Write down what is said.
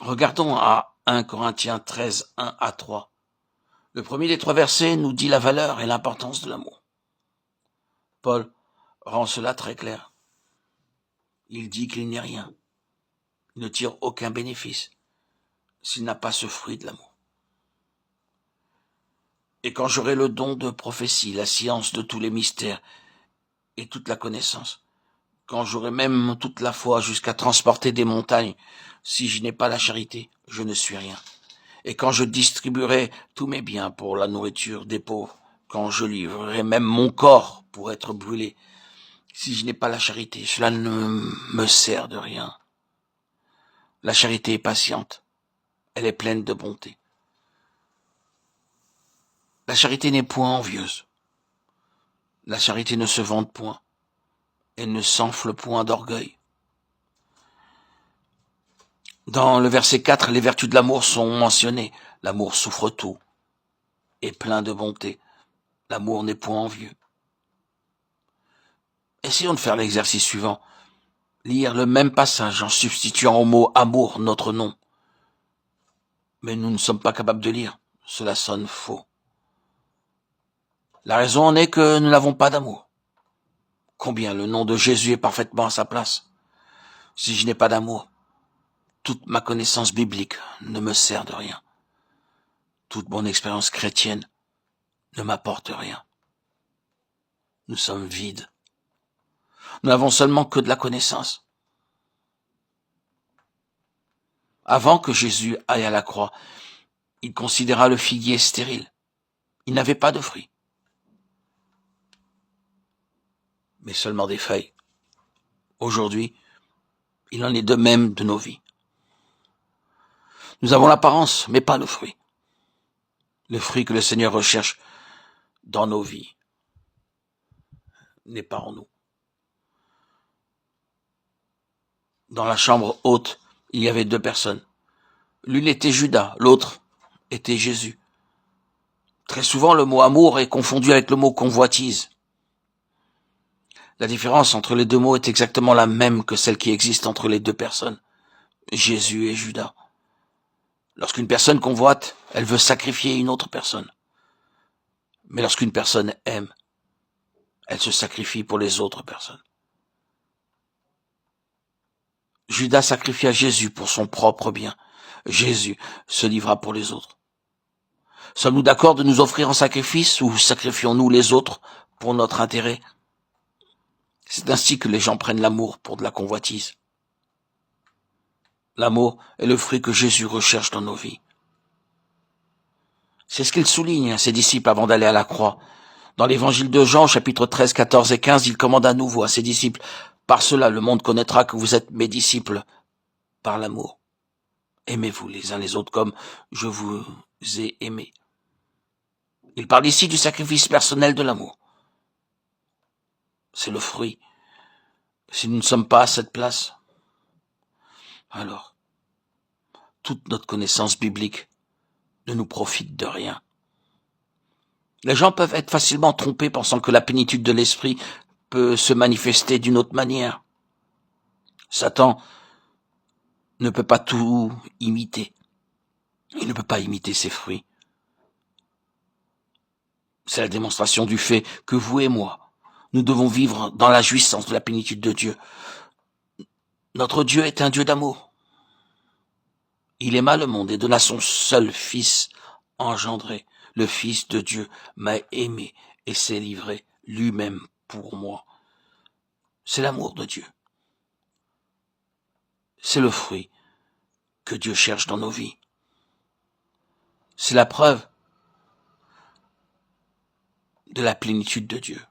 Regardons à 1 Corinthiens 13, 1 à 3. Le premier des 3 versets nous dit la valeur et l'importance de l'amour. Paul rend cela très clair. Il dit qu'il n'est rien. Il ne tire aucun bénéfice s'il n'a pas ce fruit de l'amour. Et quand j'aurai le don de prophétie, la science de tous les mystères et toute la connaissance, quand j'aurai même toute la foi jusqu'à transporter des montagnes, si je n'ai pas la charité, je ne suis rien. Et quand je distribuerai tous mes biens pour la nourriture des pauvres, quand je livrerai même mon corps pour être brûlé, si je n'ai pas la charité, cela ne me sert de rien. La charité est patiente, elle est pleine de bonté. La charité n'est point envieuse. La charité ne se vante point. Elle ne s'enfle point d'orgueil. Dans le verset 4, les vertus de l'amour sont mentionnées. L'amour souffre tout, est plein de bonté. L'amour n'est point envieux. Essayons de faire l'exercice suivant. Lire le même passage en substituant au mot amour notre nom. Mais nous ne sommes pas capables de lire. Cela sonne faux. La raison en est que nous n'avons pas d'amour. Combien le nom de Jésus est parfaitement à sa place. Si je n'ai pas d'amour, toute ma connaissance biblique ne me sert de rien. Toute mon expérience chrétienne ne m'apporte rien. Nous sommes vides. Nous n'avons seulement que de la connaissance. Avant que Jésus aille à la croix, il considéra le figuier stérile. Il n'avait pas de fruits, mais seulement des feuilles. Aujourd'hui, il en est de même de nos vies. Nous avons l'apparence, mais pas le fruit. Le fruit que le Seigneur recherche dans nos vies n'est pas en nous. Dans la chambre haute, il y avait 2 personnes. L'une était Judas, l'autre était Jésus. Très souvent, le mot amour est confondu avec le mot convoitise. La différence entre les 2 mots est exactement la même que celle qui existe entre les 2 personnes, Jésus et Judas. Lorsqu'une personne convoite, elle veut sacrifier une autre personne. Mais lorsqu'une personne aime, elle se sacrifie pour les autres personnes. Judas sacrifia Jésus pour son propre bien. Jésus se livra pour les autres. Sommes-nous d'accord de nous offrir en sacrifice ou sacrifions-nous les autres pour notre intérêt? C'est ainsi que les gens prennent l'amour pour de la convoitise. L'amour est le fruit que Jésus recherche dans nos vies. C'est ce qu'il souligne à ses disciples avant d'aller à la croix. Dans l'évangile de Jean, chapitre 13, 14 et 15, il commande à nouveau à ses disciples, « Par cela, le monde connaîtra que vous êtes mes disciples, par l'amour. Aimez-vous les uns les autres comme je vous ai aimés. » Il parle ici du sacrifice personnel de l'amour. C'est le fruit. Si nous ne sommes pas à cette place, alors toute notre connaissance biblique ne nous profite de rien. Les gens peuvent être facilement trompés pensant que la plénitude de l'esprit peut se manifester d'une autre manière. Satan ne peut pas tout imiter. Il ne peut pas imiter ses fruits. C'est la démonstration du fait que vous et moi, nous devons vivre dans la jouissance de la plénitude de Dieu. Notre Dieu est un Dieu d'amour. Il aima le monde et donna son seul Fils engendré. Le Fils de Dieu m'a aimé et s'est livré lui-même pour moi. C'est l'amour de Dieu. C'est le fruit que Dieu cherche dans nos vies. C'est la preuve de la plénitude de Dieu.